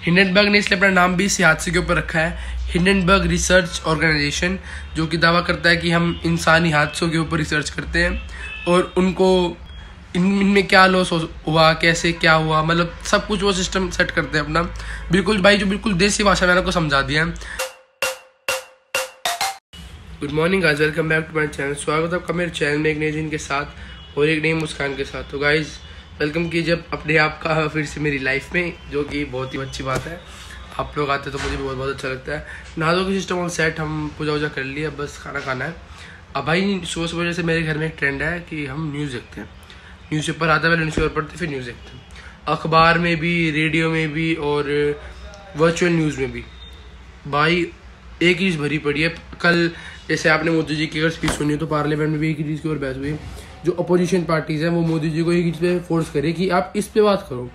Hindenburg ने इसलिए अपना नाम भी इसी हादसे के ऊपर रखा है, हिंडनबर्ग रिसर्च ऑर्गेनाइजेशन, जो कि दावा करता है कि हम इंसानी हादसों के ऊपर रिसर्च करते हैं और उनको इनमें क्या लॉस हुआ, कैसे क्या हुआ, मतलब सब कुछ वो सिस्टम सेट करते हैं अपना। बिल्कुल भाई, जो बिल्कुल देसी भाषा में आपको समझा दिया है। Good morning guys, welcome back to my channel. स्वागत है आपका मेरे चैनल में एक नई दिन के साथ और एक नई मुस्कान के साथ। तो गाइस वेलकम कीजिए अपने आप का फिर से मेरी लाइफ में, जो कि बहुत ही अच्छी बात है। आप लोग आते तो मुझे बहुत अच्छा लगता है। नहा धो के सिस्टम ऑन सेट, हम पूजा वूजा कर लिया, बस खाना खाना है। अब भाई सुबह सुबह जैसे मेरे घर में एक ट्रेंड है कि हम न्यूज़ देखते हैं, न्यूज़पेपर आता है, पहले न्यूज़पेपर पढ़ते फिर न्यूज़ देखते हैं, अखबार में भी, रेडियो में भी और वर्चुअल न्यूज़ में भी। भाई एक चीज़ भरी पड़ी है। कल जैसे आपने मोदी जी की अगर स्पीच सुनी तो पार्लियामेंट में भी एक ही चीज़ की और बहस हुई। जो अपोजिशन पार्टीज़ हैं वो मोदी जी को एक चीज़ पे फोर्स करे कि आप इस पे बात करो,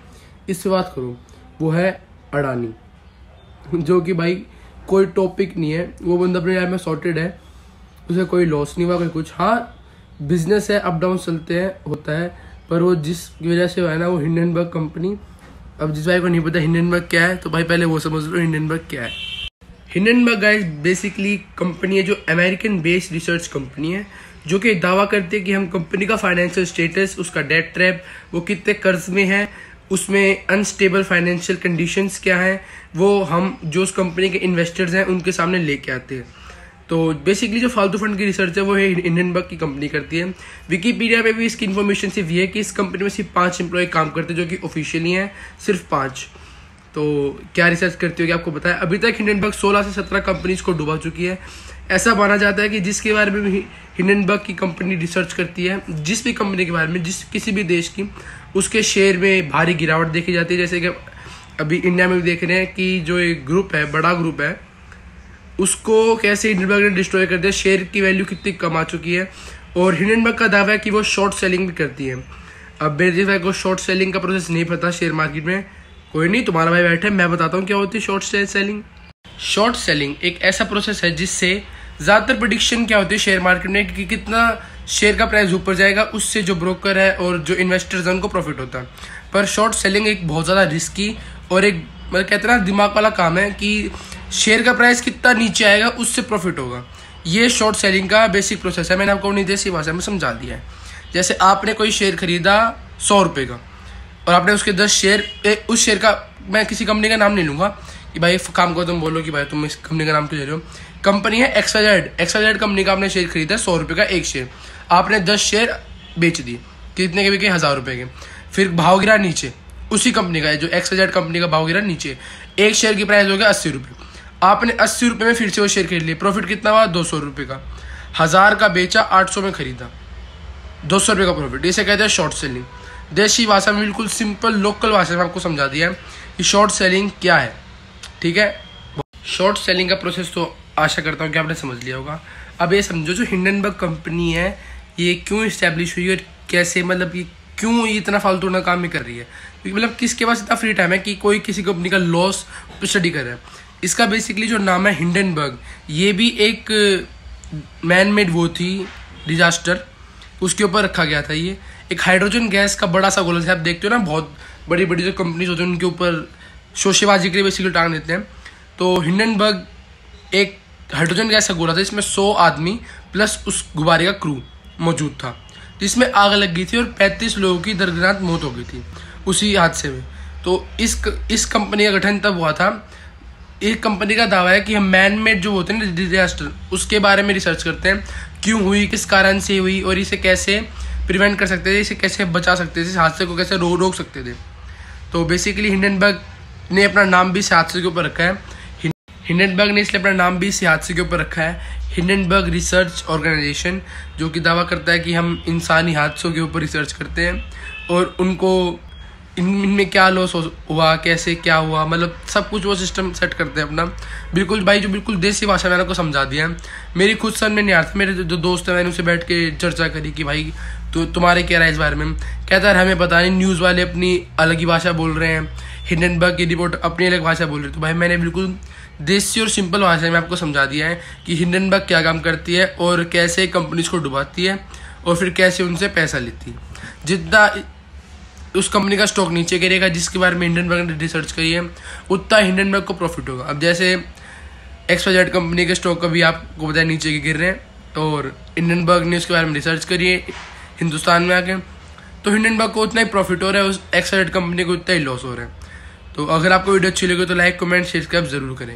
इस पे बात करो। वो है अडानी, जो कि भाई कोई टॉपिक नहीं है, वो बंदा अपने लाइफ में सॉर्टेड है, उसे कोई लॉस नहीं हुआ, कोई कुछ। हाँ बिजनेस है, अप डाउन चलते हैं, होता है, पर वो जिस वजह से है ना, वो हिंडनबर्ग कंपनी। अब जिस भाई को नहीं पता हिंडनबर्ग क्या है तो भाई पहले वो समझ लो हिंडनबर्ग क्या है। हिंडनबर्ग गाइस बेसिकली कंपनी है जो अमेरिकन बेस्ड रिसर्च कंपनी है, जो कि दावा करती है कि हम कंपनी का फाइनेंशियल स्टेटस, उसका डेट ट्रैप, वो कितने कर्ज में है, उसमें अनस्टेबल फाइनेंशियल कंडीशंस क्या है, वो हम जो उस कंपनी के इन्वेस्टर्स हैं उनके सामने लेके आते हैं। तो बेसिकली जो फालतू फंड की रिसर्च है वो है हिंडनबर्ग की कंपनी करती है। विकीपीडिया पे भी इसकी इन्फॉर्मेशन सिर्फ ये है कि इस कंपनी में सिर्फ 5 एम्प्लॉय काम करते हैं, जो कि ऑफिशियली हैं, सिर्फ 5। तो क्या रिसर्च करती होगी आपको बताया। अभी तक हिंडनबर्ग 16 से 17 कंपनीज को डुबा चुकी है। ऐसा माना जाता है कि जिसके बारे में भी हिंडनबर्ग की कंपनी रिसर्च करती है, जिस भी कंपनी के बारे में, जिस किसी भी देश की, उसके शेयर में भारी गिरावट देखी जाती है। जैसे कि अभी इंडिया में भी देख रहे हैं कि जो एक ग्रुप है, बड़ा ग्रुप है, उसको कैसे हिंडनबर्ग ने डिस्ट्रॉय कर दिया, शेयर की वैल्यू कितनी कम आ चुकी है। और हिंडनबर्ग का दावा है कि वो शॉर्ट सेलिंग भी करती है। अब मेरे भाई को शॉर्ट सेलिंग का प्रोसेस नहीं पता शेयर मार्केट में, कोई नहीं, तुम्हारा भाई बैठे, मैं बताता हूँ क्या होती है शॉर्ट सेलिंग। शॉर्ट सेलिंग एक ऐसा प्रोसेस है जिससे ज़्यादातर प्रेडिक्शन क्या होती है शेयर मार्केट में कि कितना शेयर का प्राइस ऊपर जाएगा, उससे जो ब्रोकर है और जो इन्वेस्टर्स हैं उनको प्रॉफिट होता है। पर शॉर्ट सेलिंग एक बहुत ज़्यादा रिस्की और एक मतलब कहते हैं ना दिमाग वाला काम है कि शेयर का प्राइस कितना नीचे आएगा उससे प्रॉफिट होगा। ये शॉर्ट सेलिंग का बेसिक प्रोसेस है। मैंने आपको अपनी देसी भाषा में समझा दिया है। जैसे आपने कोई शेयर खरीदा 100 रुपये का और आपने उसके 10 शेयर, उस शेयर का, मैं किसी कंपनी का नाम नहीं लूँगा कि भाई काम को तुम बोलो कि भाई तुम इस कंपनी का नाम क्यों ले रहे हो। कंपनी है XYZ कंपनी का आपने शेयर खरीदा 100 रुपये का एक शेयर, आपने 10 शेयर बेच दिए, कितने के बिके, 1000 रुपये के। फिर भाव गिरा नीचे, उसी कंपनी का है जो XYZ कंपनी का भाव गिरा नीचे, एक शेयर की प्राइस हो गया 80 रुपये। आपने 80 रुपये में फिर से वो शेयर खरीद लिया, प्रॉफिट कितना हुआ, 200 रुपये का। 1000 का बेचा, 800 में खरीदा, 200 रुपये का प्रॉफिट। इसे कहते हैं शॉर्ट सेलिंग। देसी भाषा में बिल्कुल सिंपल लोकल भाषा में आपको समझा दिया है कि शॉर्ट सेलिंग क्या है। ठीक है, शॉर्ट सेलिंग का प्रोसेस तो आशा करता हूँ कि आपने समझ लिया होगा। अब ये समझो जो हिंडनबर्ग कंपनी है ये क्यों इस्टेब्लिश हुई और कैसे, मतलब ये क्यों ये इतना फालतू ना काम में कर रही है, क्योंकि मतलब किसके पास इतना फ्री टाइम है कि कोई किसी कंपनी का लॉस स्टडी कर रहा है। इसका बेसिकली जो नाम है हिंडनबर्ग, ये भी एक मैन मेड वो थी डिजास्टर, उसके ऊपर रखा गया था। ये एक हाइड्रोजन गैस का बड़ा सा गोला, जैसे आप देखते हो ना बहुत बड़ी बड़ी जो कंपनीज होती हैं उनके ऊपर शोशेबाजी के लिए बेसिकली टांग देते हैं। तो हिंडनबर्ग एक हाइड्रोजन गैस का गोला था जिसमें 100 आदमी प्लस उस गुब्बारे का क्रू मौजूद था, जिसमें आग लग गई थी और 35 लोगों की दर्दनाक मौत हो गई थी उसी हादसे में। तो इस कंपनी का गठन तब हुआ था। एक कंपनी का दावा है कि हम मैन मेड जो होते हैं ना डिजास्टर, उसके बारे में रिसर्च करते हैं, क्यों हुई, किस कारण से हुई और इसे कैसे प्रिवेंट कर सकते थे, इसे कैसे बचा सकते थे, इस हादसे को कैसे रोक सकते थे। तो बेसिकली हिंडनबर्ग ने अपना नाम भी इस हादसे के ऊपर रखा है। हिंडनबर्ग ने इसलिए अपना नाम भी इसी हादसे के ऊपर रखा है, हिंडनबर्ग रिसर्च ऑर्गेनाइजेशन, जो कि दावा करता है कि हम इंसानी हादसों के ऊपर रिसर्च करते हैं और उनको इनमें क्या लॉस हुआ, कैसे क्या हुआ, मतलब सब कुछ वो सिस्टम सेट करते हैं अपना। बिल्कुल भाई, जो बिल्कुल देसी भाषा में आपको समझा दिया है। मेरी खुद समझ में नहीं आता, मेरे जो दोस्त है मैंने उनसे बैठ के चर्चा करी कि भाई तो तुम्हारे क्या राय इस बारे में। कहता है हमें पता नहीं, न्यूज़ वाले अपनी अलग ही भाषा बोल रहे हैं, हिंडनबर्ग की रिपोर्ट अपनी अलग भाषा बोल रही है। तो भाई मैंने बिल्कुल देसी और सिंपल भाषा में आपको समझा दिया है कि हिंडनबर्ग क्या काम करती है और कैसे कंपनीज को डुबाती है और फिर कैसे उनसे पैसा लेती है। जितना उस कंपनी का स्टॉक नीचे गिरेगा, जिसके बारे में हिंडनबर्ग ने रिसर्च करी है, उतना हिंडनबर्ग को प्रॉफिट होगा। अब जैसे XYZ कंपनी के स्टॉक कभी आपको पता है नीचे गिर रहे हैं, और हिंडनबर्ग ने उसके बारे में रिसर्च करी है हिंदुस्तान में आके, तो हिंडनबर्ग को उतना ही प्रॉफिट हो रहा है, उस XYZ कंपनी को उतना ही लॉस हो रहा है। तो अगर आपको वीडियो अच्छी लगे तो लाइक, कमेंट, सब्सक्राइब जरूर करें।